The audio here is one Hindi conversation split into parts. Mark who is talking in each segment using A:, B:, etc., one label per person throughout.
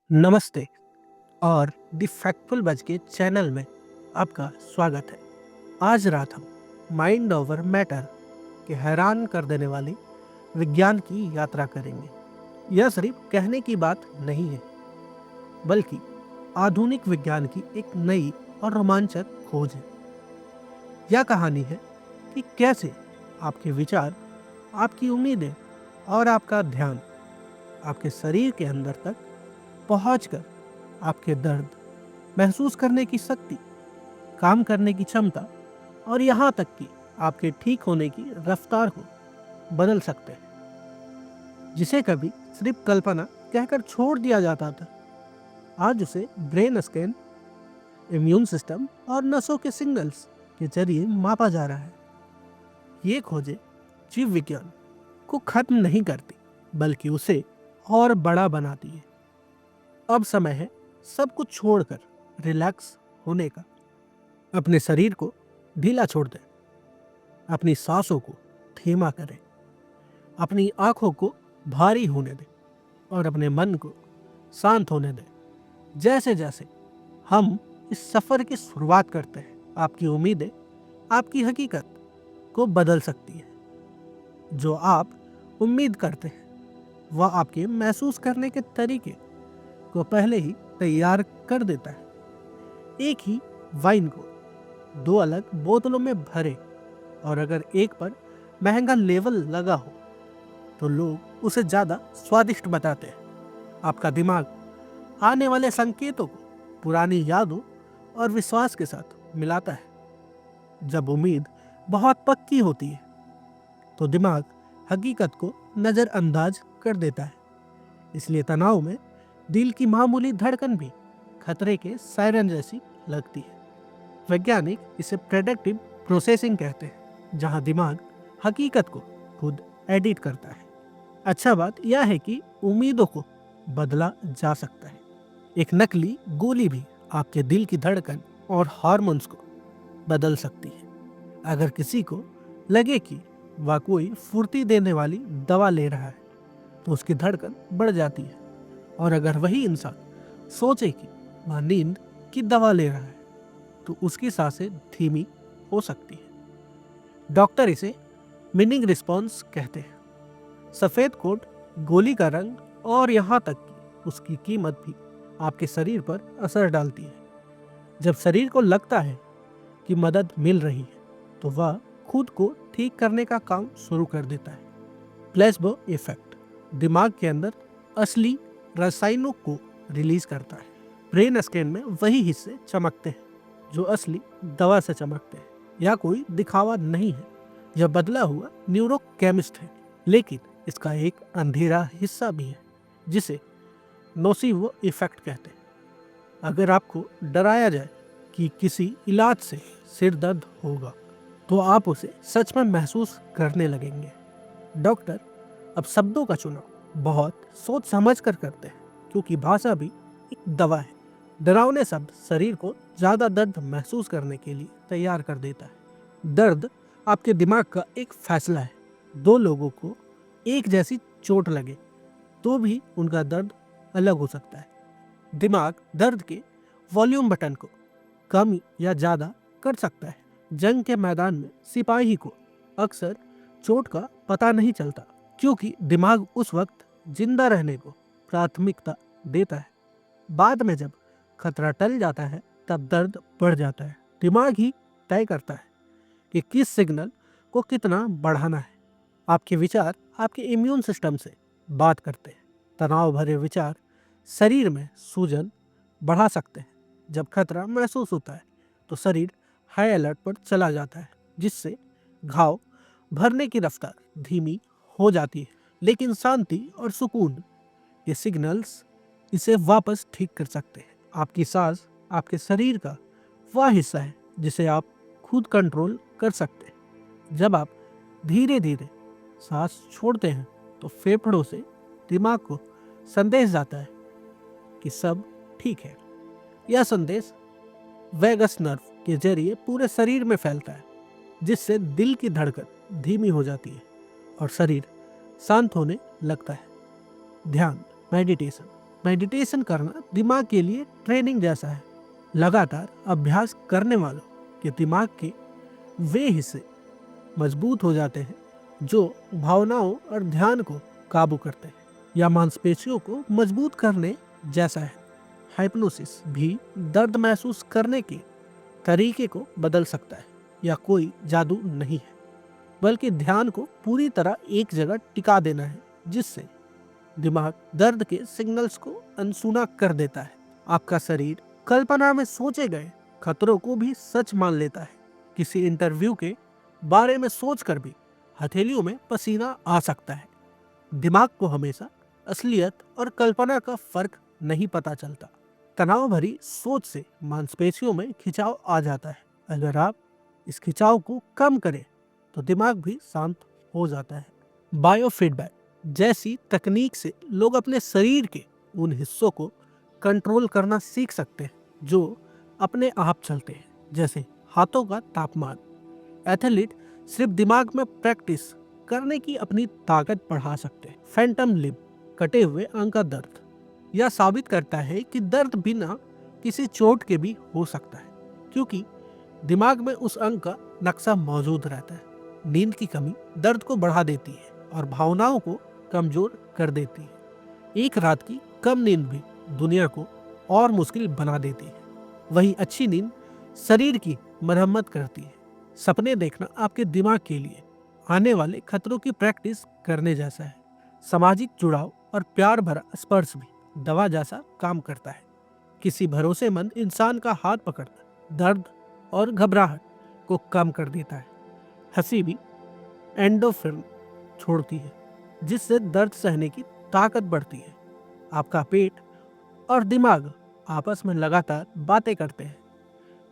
A: नमस्ते और द फैक्टफुल बज के चैनल में आपका स्वागत है। आज रात हम माइंड ओवर मैटर के हैरान कर देने वाली विज्ञान की यात्रा करेंगे। यह सिर्फ कहने की बात नहीं है, बल्कि आधुनिक विज्ञान की एक नई और रोमांचक खोज है। यह कहानी है कि कैसे आपके विचार, आपकी उम्मीदें और आपका ध्यान आपके शरीर के अंदर तक पहुंचकर आपके दर्द महसूस करने की शक्ति, काम करने की क्षमता और यहाँ तक कि आपके ठीक होने की रफ्तार को बदल सकते हैं। जिसे कभी सिर्फ कल्पना कहकर छोड़ दिया जाता था, आज उसे ब्रेन स्कैन, इम्यून सिस्टम और नसों के सिग्नल्स के जरिए मापा जा रहा है। ये खोजें जीव विज्ञान को खत्म नहीं करती, बल्कि उसे और बड़ा बनाती है। अब समय है सब कुछ छोड़कर रिलैक्स होने का। अपने शरीर को ढीला छोड़ दें, अपनी सांसों को धीमा करें, अपनी आंखों को भारी होने दें और अपने मन को शांत होने दें। जैसे जैसे हम इस सफ़र की शुरुआत करते हैं, आपकी उम्मीदें आपकी हकीकत को बदल सकती है। जो आप उम्मीद करते हैं वह आपके महसूस करने के तरीके को पहले ही तैयार कर देता है। एक ही वाइन को दो अलग बोतलों में भरे और अगर एक पर महंगा लेबल लगा हो तो लोग उसे ज़्यादा स्वादिष्ट बताते हैं। आपका दिमाग आने वाले संकेतों को पुरानी यादों और विश्वास के साथ मिलाता है। जब उम्मीद बहुत पक्की होती है तो दिमाग हकीकत को नज़रअंदाज कर देता है। इसलिए तनाव में दिल की मामूली धड़कन भी खतरे के सायरन जैसी लगती है। वैज्ञानिक इसे प्रेडिक्टिव प्रोसेसिंग कहते हैं, जहां दिमाग हकीकत को खुद एडिट करता है। अच्छा बात यह है कि उम्मीदों को बदला जा सकता है। एक नकली गोली भी आपके दिल की धड़कन और हार्मोन्स को बदल सकती है। अगर किसी को लगे कि वह कोई फुर्ती देने वाली दवा ले रहा है तो उसकी धड़कन बढ़ जाती है, और अगर वही इंसान सोचे कि वह नींद की दवा ले रहा है तो उसकी सांसें धीमी हो सकती है। डॉक्टर इसे मीनिंग रिस्पॉन्स कहते हैं। सफ़ेद कोट, गोली का रंग और यहाँ तक कि उसकी कीमत भी आपके शरीर पर असर डालती है। जब शरीर को लगता है कि मदद मिल रही है तो वह खुद को ठीक करने का काम शुरू कर देता है। प्लेसबो इफेक्ट दिमाग के अंदर असली रसायनों को रिलीज करता है। ब्रेन स्कैन में वही हिस्से चमकते हैं जो असली दवा से चमकते हैं। यह कोई दिखावा नहीं है, यह बदला हुआ न्यूरोकेमिस्ट है। लेकिन इसका एक अंधेरा हिस्सा भी है जिसे नोसिवो इफेक्ट कहते हैं। अगर आपको डराया जाए कि किसी इलाज से सिर दर्द होगा तो आप उसे सच में महसूस करने लगेंगे। डॉक्टर अब शब्दों का चुनाव बहुत सोच समझ कर करते हैं, क्योंकि भाषा भी एक दवा है। डरावने शब्द शरीर को ज़्यादा दर्द महसूस करने के लिए तैयार कर देता है। दर्द आपके दिमाग का एक फैसला है। दो लोगों को एक जैसी चोट लगे तो भी उनका दर्द अलग हो सकता है। दिमाग दर्द के वॉल्यूम बटन को कम या ज़्यादा कर सकता है। जंग के मैदान में सिपाही को अक्सर चोट का पता नहीं चलता, क्योंकि दिमाग उस वक्त जिंदा रहने को प्राथमिकता देता है। बाद में जब खतरा टल जाता है तब दर्द बढ़ जाता है। दिमाग ही तय करता है कि किस सिग्नल को कितना बढ़ाना है। आपके विचार आपके इम्यून सिस्टम से बात करते हैं। तनाव भरे विचार शरीर में सूजन बढ़ा सकते हैं। जब खतरा महसूस होता है तो शरीर हाई अलर्ट पर चला जाता है, जिससे घाव भरने की रफ्तार धीमी हो जाती है। लेकिन शांति और सुकून ये सिग्नल्स इसे वापस ठीक कर सकते हैं। आपकी सांस आपके शरीर का वह हिस्सा है जिसे आप खुद कंट्रोल कर सकते हैं। जब आप धीरे धीरे सांस छोड़ते हैं तो फेफड़ों से दिमाग को संदेश जाता है कि सब ठीक है। यह संदेश वैगस नर्व के जरिए पूरे शरीर में फैलता है, जिससे दिल की धड़कन धीमी हो जाती है और शरीर शांत होने लगता है। ध्यान, मेडिटेशन मेडिटेशन करना दिमाग के लिए ट्रेनिंग जैसा है। लगातार अभ्यास करने वालों के दिमाग के वे हिस्से मजबूत हो जाते हैं जो भावनाओं और ध्यान को काबू करते हैं या मांसपेशियों को मजबूत करने जैसा है। हाइप्नोसिस भी दर्द महसूस करने के तरीके को बदल सकता है या कोई जादू नहीं है, बल्कि ध्यान को पूरी तरह एक जगह टिका देना है जिससे दिमाग दर्द के सिग्नल्स को अनसुना कर देता है। आपका शरीर कल्पना में सोचे गए खतरों को भी सच मान लेता है। किसी इंटरव्यू के बारे में सोचकर भी हथेलियों में पसीना आ सकता है। दिमाग को हमेशा असलियत और कल्पना का फर्क नहीं पता चलता। तनाव भरी सोच से मांसपेशियों में खिंचाव आ जाता है। अगर आप इस खिंचाव को कम करें तो दिमाग भी शांत हो जाता है। बायोफीडबैक जैसी तकनीक से लोग अपने शरीर के उन हिस्सों को कंट्रोल करना सीख सकते हैं जो अपने आप चलते हैं, जैसे हाथों का तापमान। एथलीट सिर्फ दिमाग में प्रैक्टिस करने की अपनी ताकत बढ़ा सकते हैं। फैंटम लिब कटे हुए अंग का दर्द यह साबित करता है कि दर्द बिना किसी चोट के भी हो सकता है, क्योंकि दिमाग में उस अंग का नक्शा मौजूद रहता है। नींद की कमी दर्द को बढ़ा देती है और भावनाओं को कमजोर कर देती है। एक रात की कम नींद भी दुनिया को और मुश्किल बना देती है। वही अच्छी नींद शरीर की मरम्मत करती है। सपने देखना आपके दिमाग के लिए आने वाले खतरों की प्रैक्टिस करने जैसा है। सामाजिक जुड़ाव और प्यार भरा स्पर्श भी दवा जैसा काम करता है। किसी भरोसेमंद इंसान का हाथ पकड़ना दर्द और घबराहट को कम कर देता है। हंसी भी एंडोर्फिन छोड़ती है, जिससे दर्द सहने की ताकत बढ़ती है। आपका पेट और दिमाग आपस में लगातार बातें करते हैं।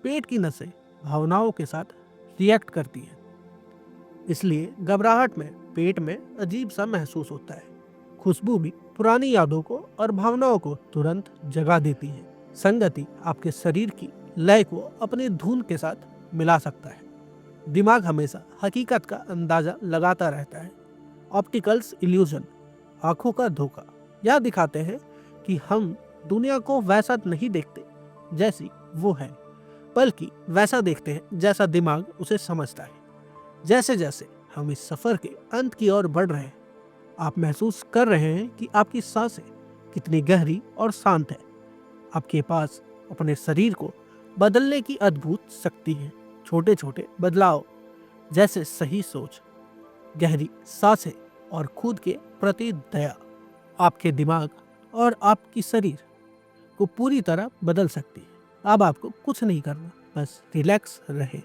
A: पेट की नसें भावनाओं के साथ रिएक्ट करती हैं, इसलिए घबराहट में पेट में अजीब सा महसूस होता है। खुशबू भी पुरानी यादों को और भावनाओं को तुरंत जगा देती है। संगति आपके शरीर की लय को अपनी धुन के साथ मिला सकता है। दिमाग हमेशा हकीकत का अंदाजा लगाता रहता है। ऑप्टिकल्स इल्यूजन आंखों का धोखा यह दिखाते हैं कि हम दुनिया को वैसा नहीं देखते जैसी वो है, बल्कि वैसा देखते हैं जैसा दिमाग उसे समझता है। जैसे जैसे हम इस सफर के अंत की ओर बढ़ रहे हैं, आप महसूस कर रहे हैं कि आपकी सांसें कितनी गहरी और शांत है। आपके पास अपने शरीर को बदलने की अद्भुत शक्ति है। छोटे छोटे बदलाव जैसे सही सोच, गहरी सांसें और खुद के प्रति दया आपके दिमाग और आपकी शरीर को पूरी तरह बदल सकती है। अब आपको कुछ नहीं करना, बस रिलैक्स रहे।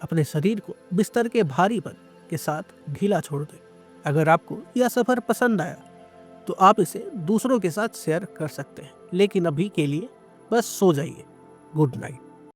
A: अपने शरीर को बिस्तर के भारीपन के साथ ढीला छोड़ दें। अगर आपको यह सफर पसंद आया तो आप इसे दूसरों के साथ शेयर कर सकते हैं, लेकिन अभी के लिए बस सो जाइए। Good night.